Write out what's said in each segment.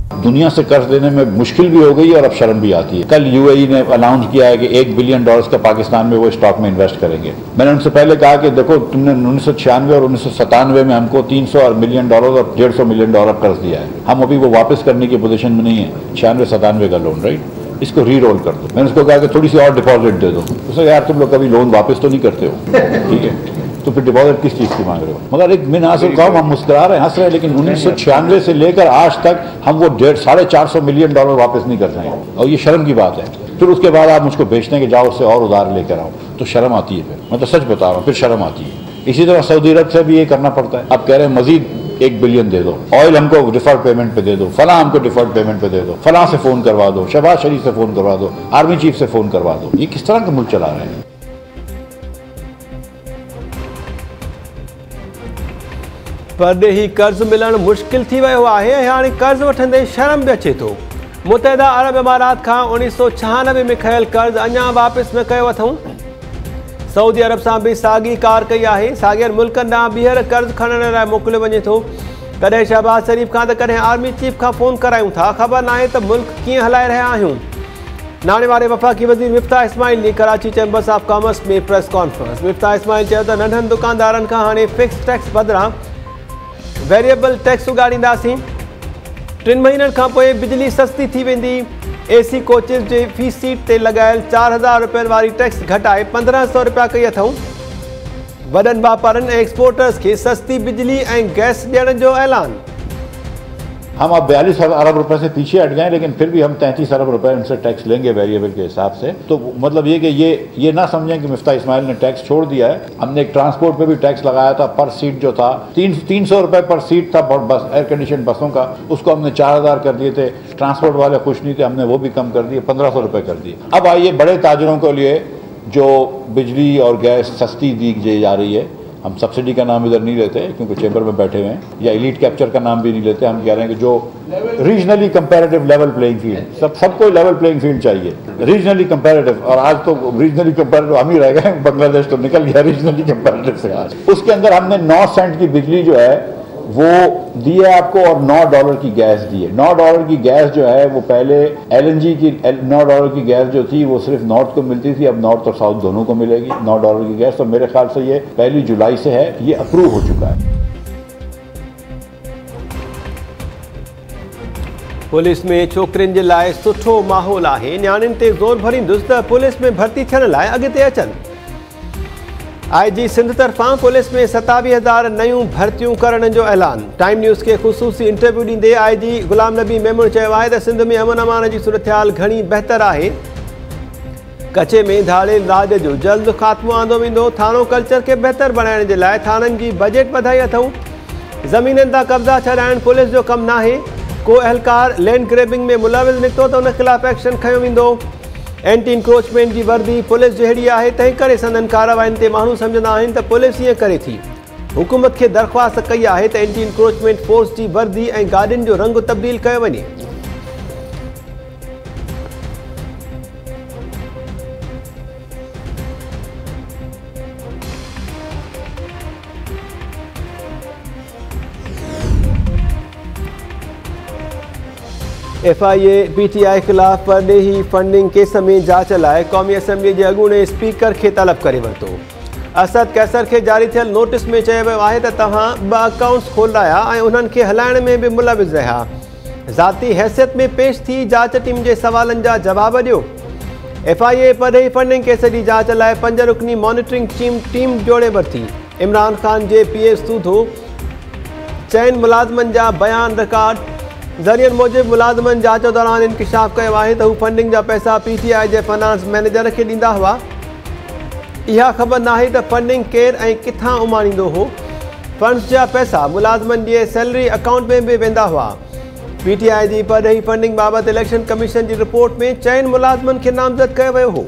दुनिया से कर्ज लेने में मुश्किल भी हो गई और अब शर्म भी आती है। कल यूएई ने अनाउंस किया है कि $1 बिलियन का पाकिस्तान में वो स्टॉक में इन्वेस्ट करेंगे। मैंने उनसे पहले कहा कि देखो, तुमने 1996 और 1997 में हमको 300 मिलियन डॉलर और $150 मिलियन कर्ज दिया है। हम अभी वो वापस करने की पोजीशन में नहीं है। 96-97 का लोन, राइट, इसको री रोल कर दो। मैंने उसको कहा कि थोड़ी सी और डिपॉजिट दे दो। उसने यार तुम लोग कभी लोन वापस तो नहीं करते हो, ठीक है, तो फिर डिपॉजिट किस चीज़ की मांग रहे हो। मगर एक मिनासिब काम, हम मुस्कुरा रहे हैं, हंस रहे हैं, लेकिन 1996 से लेकर आज तक हम वो $450 मिलियन वापस नहीं कर रहे हैं, और ये शर्म की बात है। फिर उसके बाद आप मुझको भेजते हैं कि जाओ उससे और उधार लेकर आओ, तो शर्म आती है। फिर मैं तो सच बता रहा हूँ, फिर शर्म आती है। इसी तरह सऊदी अरब से भी ये करना पड़ता है। अब कह रहे हैं मजीद $1 बिलियन दे दो, ऑयल हमको डिफर्ड पेमेंट पे दे दो, फलां हमको डिफर्ड पेमेंट पे दे दो, फलां से फोन करवा दो, शहबाज शरीफ से फोन करवा दो, आर्मी चीफ से फोन करवा दो। ये किस तरह का मुल्क चला रहे हैं। परदेही कर्ज मिलण मुश्किल थी वियो आहे। हाणे कर्ज वठंदे शर्म भी अचे थो। मुतहदा अरब इमारात खां 1996 में खयल कर्ज अञा वापस न कयो अथऊं। सऊदी अरब सां भी साॻी कार कई आहे। साॻियनि मुल्कनि ॾांहुं ॿीहर कर्ज खणण लाइ मोकिलियो वञे थो। कॾहिं शहबाज शरीफ खां त कॾहिं आर्मी चीफ खां फ़ोन करायूं था। ख़बर नाहे त मुल्क कीअं हलाए रहिया आहियूं। नाणे वारे वफ़ाक़ी वज़ीर मिफ्ताह इस्माइल जी कराची चैम्बर्स ऑफ कॉमर्स में प्रेस कॉन्फ्रेंस। मिफ्ताह इस्माइल चयो त नंढनि दुकानदारनि खां हाणे फिक्स टैक्स बदिरां वेरिएबल टैक्स उगाड़ींदासीं। 3 महीननि खां पोइ बिजली सस्ती थी वेंदी। एसी कोचिस जे फी सीट ते लॻायल 4000 रुपयनि वारी टैक्स घटाए 1500 रुपया कई अथऊं। वॾनि वापारनि ऐं एक्सपोर्टर्स खे सस्ती बिजली ऐं गैस ॾियण जो ऐलान। हम अब 42 अरब रुपए से पीछे हट गए, लेकिन फिर भी हम 33 अरब रुपए उनसे टैक्स लेंगे वेरिएबल के हिसाब से। तो मतलब ये कि ये ना समझें कि मिफ्ताह इस्माइल ने टैक्स छोड़ दिया है। हमने एक ट्रांसपोर्ट पे भी टैक्स लगाया था, पर सीट जो था 300 रुपए पर सीट था बस एयर कंडीशन बसों का, उसको हमने 4000 कर दिए थे। ट्रांसपोर्ट वाले खुश नहीं थे, हमने वो भी कम कर दिए, 1500 रुपए कर दिए। अब आइए बड़े ताजरों के लिए जो बिजली और गैस सस्ती दी जा रही है, हम सब्सिडी का नाम इधर नहीं लेते क्योंकि चैम्बर में बैठे हुए हैं, या एलीट कैप्चर का नाम भी नहीं लेते। हम कह रहे हैं कि जो regionally comparative level playing field, सबको लेवल प्लेइंग फील्ड चाहिए, रीजनली कंपैरेटिव। और आज तो रीजनली कंपैरेटिव हम ही रह गए, बांग्लादेश तो निकल गया रीजनली कंपैरेटिव से। आज उसके अंदर हमने 9 सेंट की बिजली जो है वो दी है आपको, और $9 की गैस दी है। $9 की गैस जो है वो पहले LNG की $9 की गैस जो थी वो सिर्फ नॉर्थ को मिलती थी, अब नॉर्थ और साउथ दोनों को मिलेगी $9 की गैस। तो मेरे ख्याल से ये 1 जुलाई से है, ये अप्रूव हो चुका है। पुलिस में छोकरियुनि जे लाइ सुठो माहौल आहे। न्याणियुनि ते ज़ोर भरींदुसि त पुलिस में भर्ती थियण लाइ अॻिते अचनि। IG सिंध तरफ़ां पुलिस में 27,000 नयूं भर्तियूं करण जो ऐलान। टाइम न्यूज़ के ख़ुसूसी इंटरव्यू ॾींदे IG गुलाम नबी मेमून चयो आहे त सिंध में अमन अमान जी सूरत घणी बहितर आहे। कचे में धाड़ेल राज जो जल्द ख़ात्मो आंदो वेंदो। थाणो कल्चर के बहितर बणाइण जे लाइ थाणनि जी बजट वधाई अथऊं। ज़मीननि तां कब्ज़ा छॾाइण पुलिस जो कमु नाहे। को अहलकार लैंड ग्रैबिंग में मुलविज़ निकितो त उन ख़िलाफ़ एक्शन खयो वेंदो। एंटी इंक्रोचमेंट की वर्दी पुलिस जहिड़ी आहे, तंहिं करे संदन कार्रवाइनि ते माण्हू सम्झंदा आहिनि त पुलिस ईअं करे थी। हुकूमत खे दरख़्वास्त कई आहे त एंटी इंक्रोचमेंट फोर्स की वर्दी ऐं गाॾियुनि जो रंग तब्दील कयो वञे। FIA PTI खिलाफ़ परॾेही फंडिंग केस में जांच लाइ क़ौमी असम्बली जे अॻूणे स्पीकर खे तलब करे वरितो। असद कैसर खे जारी थियल नोटिस में चयो वियो आहे त तव्हां 2 अकाउंट्स खोलाया ऐं उन्हनि खे हलाइण में बि मुलविज़ रहिया। ज़ाती हैसियत में पेश थी जांच टीम जे सवालनि जा जवाब ॾियो। FIA परॾेही फंडिंग केस जी जांच लाइ 5 रुकनी मॉनिटरिंग टीम जोड़े वरिती। इमरान खान जे PS सूधो चइनि मुलाज़िमनि जा बयान रिकॉर्ड। ज़रियनि मूजिबि मुलाज़िमनि जांच दौरान इंकिशाफ़ कयो आहे त हू फंडिंग जा पैसा PTI जे फाइनेंस मैनेजर खे ॾींदा हुआ। इहा ख़बर नाहे त फंडिंग केरु ऐं किथां उमाणींदो हो। फंड्स जा पैसा मुलाज़िमनि जे सैलरी अकाउंट में बि वेंदा हुआ। PTI जी परॾेही फंडिंग बाबति इलेक्शन कमीशन जी रिपोर्ट में 4 मुलाज़िमनि खे नामज़द कयो वियो हो।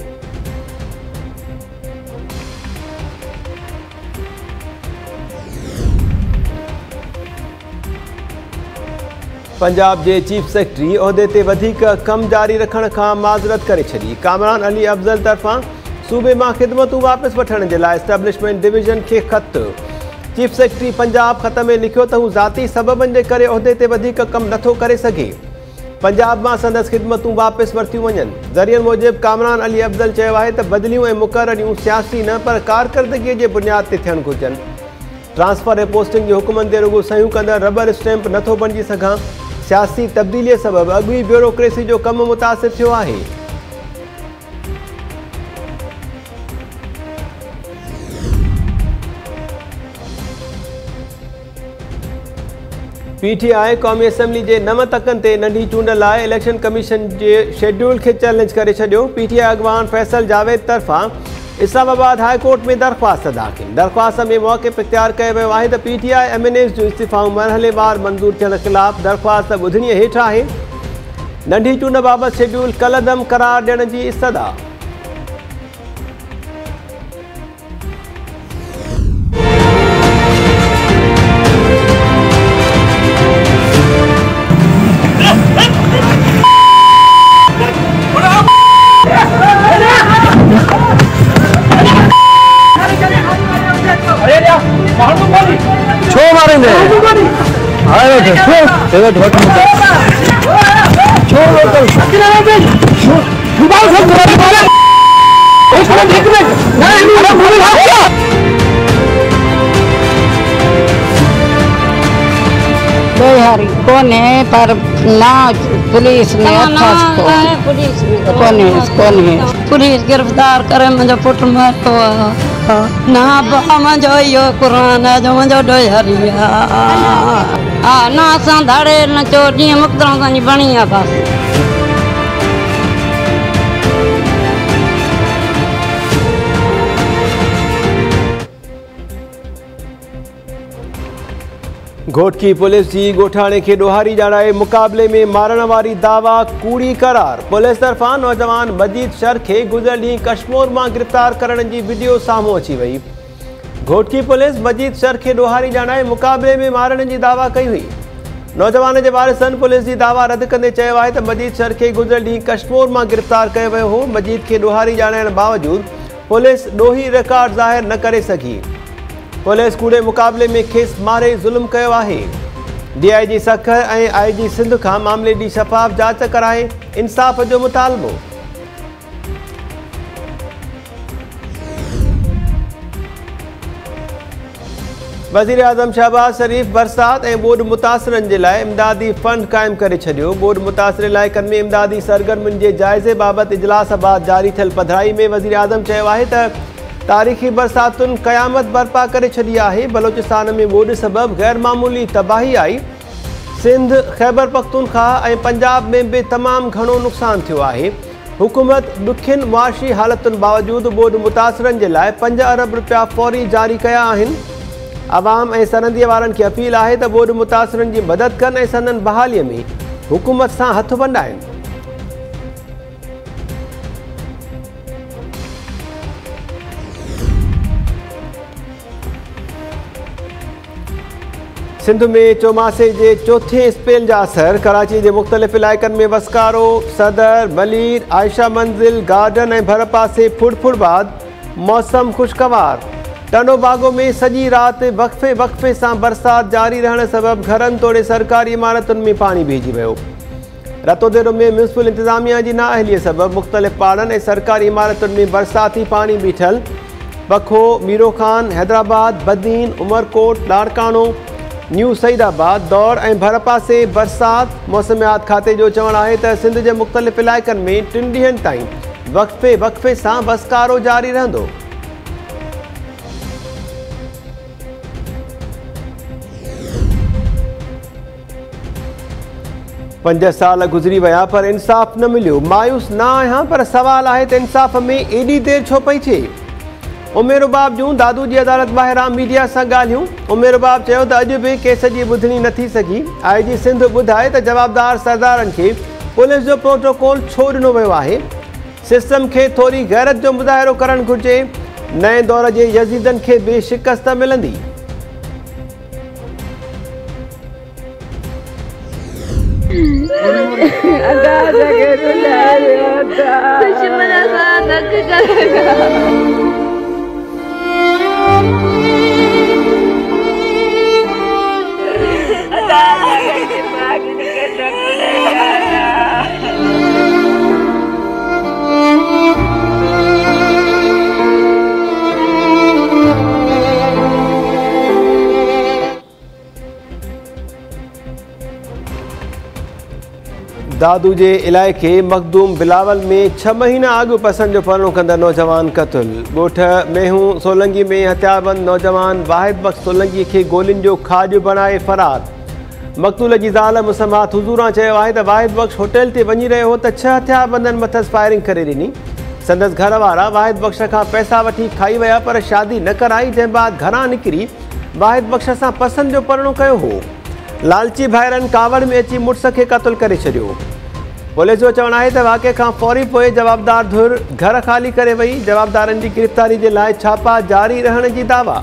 पंजाब के चीफ सेक्रेटरी उहदे ते वधिक कम जारी रखण खां माज़रत करे छॾी। कामरान अली अफज़ल तरफ़ां सूबे मां ख़िदमतूं वापस वठण जे लाइ एस्टेब्लिशमेंट डिवीज़न खे ख़त। चीफ सेक्रेटरी पंजाब ख़त में लिखियो त हू ज़ाती सबबनि जे करे उहदे ते वधिक कम नथो करे सघे। पंजाब में संदस खिदमतूं वापस वरतियूं वञनि। ज़रियनि मूजिब कामरान अली अफज़ल चयो आहे त बदिलियूं ऐं मुक़ररियूं सियासी न पर कारकर्दगीअ जे बुनियाद ते थियणु घुरिजनि। ट्रांसफर ऐं पोस्टिंग जे हुकुमनि ते रुॻो सयूं कंदड़ रबर स्टैम्प नथो बणिजी सघां। सियासी तब्दीलीअ सबबि अॻुई ब्यूरोक्रेसी जो कमु मुतासिर थियो आहे। PTI क़ौमी असैम्बली जे 9 तकनि ते नंढी चूंड लाइ इलेक्शन कमीशन जे शेड्यूल खे चैलेंज करे छॾियो। PTI अॻवान फैसल जावेद तरफ़ां इस्लामाबाद हाई कोर्ट में दरख़्वास्त दाख़िल। दरख़्वास्त में मौक़िफ़ इख़्तियार कयो वियो आहे त PTI MNAs जूं इस्तीफ़ाऊं मरहलेवार मंज़ूर थियण ख़िलाफ़ दरख़्वास्त ॿुधणीअ हेठि आहे। नंढी चूंड बाबति शेड्यूल कलदम क़रार ॾियण जी इस्तदा। छो मारेंगे कौन है पर ना पुलिस ने कौन है पुलिस गिरफ्तार करे मुझे पुट मारो ना मुझो यो कुरान जो मुझो डोहरिया ना असां धाड़े न चो जीअं मुक़दर असांजी बणी आहे बस। घोटकी पुलिस जी ॻोठाणे खे ॾोहारी ॼाणाए मुक़ाबले में मारण वारी दावा कूड़ी करार। पुलिस तरफ़ां नौजवान मजीद शर खे गुज़िरियल ॾींहुं कश्मीर मां गिरफ़्तार करण जी वीडियो साम्हूं अची वई। घोटकी पुलिस मजीद शर खे ॾोहारी ॼाणाए मुक़ाबले में मारण जी दावा कई हुई। नौजवान जे वारिसनि पुलिस जी दावा रद्द कंदे चयो आहे त मजीद शर खे गुज़िरियल ॾींहुं कश्मीर मां गिरफ़्तार कयो वियो हो। मजीद खे ॾोहारी ॼाणाइण बावजूदि पुलिस ॾोही रिकॉर्ड ज़ाहिर न करे सघी। पुलिस कूड़े मुक़ाबले में खेसि मारे ज़ुल्म कयो आहे। DIG सखर ऐं IG सिंध खां मामले जी शफ़ाफ़ जांच कराए इंसाफ़ जो मुतालबो। वज़ीर आज़म शहबाज शरीफ़ बरसात ऐं ॿोॾि मुतासिरनि जे लाइ इमदादी फंड क़ाइमु करे छॾियो। ॿोॾि मुतासिर इलाइक़नि में इमदादी सरगर्मियुनि जे जाइज़े बाबति इजलास बाबति जारी थियल पधिराई में वज़ीर आज़म चयो आहे त तारीख़ी बरसातुनि क़यामत बर्पा करे छॾी आहे। बलोचिस्तान में ॿोॾि सबबि गैर मामूली तबाही आई। सिंध ख़ैबर पख्तूनख्वा ऐं पंजाब में बि तमामु घणो नुक़सानु थियो आहे। हुकूमत ॾुखियुनि मुआशी हालतुनि बावजूदि ॿोॾि मुतासिरनि जे लाइ 5 अरब रुपया फ़ौरी जारी कया आहिनि। आवाम ऐं सनदीअ वारनि खे अपील आहे त ॿोॾि मुतासिरनि जी मदद कनि ऐं संदनि बहालीअ में हुकूमत सां हथ बंडाइनि। सिंध में चौमासे जे चौथे स्पेल जा असर। कराची जे मुख़्तलिफ़ इलाइक़नि में वस्कारो, सदर, मलीर, आयशा मंज़िल, गार्डन ऐं भर पासे फुड़ बाद मौसम ख़ुशगवार। टनो बागो में सॼी राति वक़्फ़े सां बरसाति जारी रहण सबबि घरनि तोड़े सरकारी इमारतुनि में पाणी भीजी वियो। रतोदेरो में म्यूनिसिपल इंतिज़ामिया जी नाअहलीअ सबबि मुख़्तलिफ़ पाड़नि ऐं सरकारी इमारतुनि में बरसाती पाणी बीठल। बखो, मीरो खान, हैदराबाद, बदीन, उमरकोट, लाड़कानो, न्यू सईदाबाद, दौर ऐं भर पासे बरसाति। मौसमियात खाते जो चवणु आहे त सिंध जे मुख़्तलिफ़ इलाइक़नि में 3 ॾींहंनि ताईं वक़्फ़े सां वस्कारो जारी रहंदो। पंज साल गुज़री विया पर इंसाफ़ न मिलियो। मायूस न आहियां पर सवाल आहे त इंसाफ़ में एॾी देरि छो पई थिए। उमेर बाब जूं दादू जी अदालत ॿाहिरां मीडिया सां ॻाल्हियूं। उमेर बाब चयो त अॼु बि केस जी ॿुधणी न थी सघी। IG सिंध ॿुधाए त जवाबदार सरदारनि खे पुलिस जो प्रोटोकॉल छो ॾिनो वियो आहे। सिस्टम खे थोरी गैरत जो मुज़ाहिरो करणु घुरिजे। नए दौर जे यज़ीदनि खे बि शिकस्त मिलंदी। दादू जे इलाइक़े मखदूम बिलावल में 6 महीना अॻु पसंदि जो परणो कंदड़ नौजवान क़तल। ॻोठ मेहूं सोलंगी में हथियारबंद नौजवान वाहिद बख़्श सोलंगी खे गोलियुनि जो खाॼ बणाए फरार। मक़तूल जी ज़ाल मुसम्मात हुज़ूरा चयो आहे त वाहिद बख़्श होटल ते वञी रहियो हो त 6 हथियारबंदनि मथसि फायरिंग करे ॾिनी। संदसि घर वारा वाहिद बख़्श खां पैसा वठी खाई विया पर शादी न कराई, जंहिं बाद घरां निकिरी वाहिद बख़्श सां पसंदि जो परणो कयो हो। लालची भाइरनि कावड़ में अची मुड़ुस खे क़तल करे छॾियो। पुलिस जो चवणु आहे त वाक़े खां फौरी पोइ जवाबदार धुर घर ख़ाली करे वई। जवाबदारनि जी गिरफ़्तारी जे लाइ छापा जारी रहण जी दावा।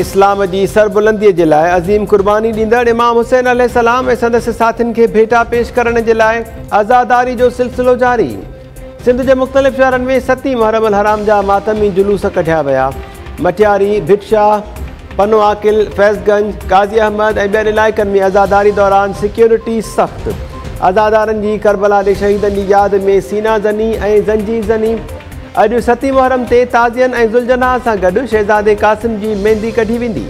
इस्लाम जी सरबुलंदीअ जे लाइ अज़ीम कुर्बानी ॾींदड़ इमाम हुसैन अलैहिस्सलाम ऐं संदसि साथियुनि खे भेटा पेश करण जे लाइ आज़ादारी जो सिलसिलो जारी। सिंध जे मुख़्तलिफ़ शहरनि में 7 मुहर्रम अल हराम जा मातमी जुलूस कढिया विया। मटियारी, भिटशाह, पनो आकिल, फैज़गंज, काज़ी अहमद ऐं ॿियनि इलाइक़नि में आज़ादारी दौरान सिक्योरिटी सख़्तु। आज़ादारनि जी करबला जे शहीदनि जी यादि में सीना ज़नी ऐं ज़ंजीर ज़नी। अॼु 7 मुहर्रम ते ताज़ियनि ऐं ज़ुलजनाह सां गॾु शहज़ादे क़ासिम जी मेहंदी कढी वेंदी।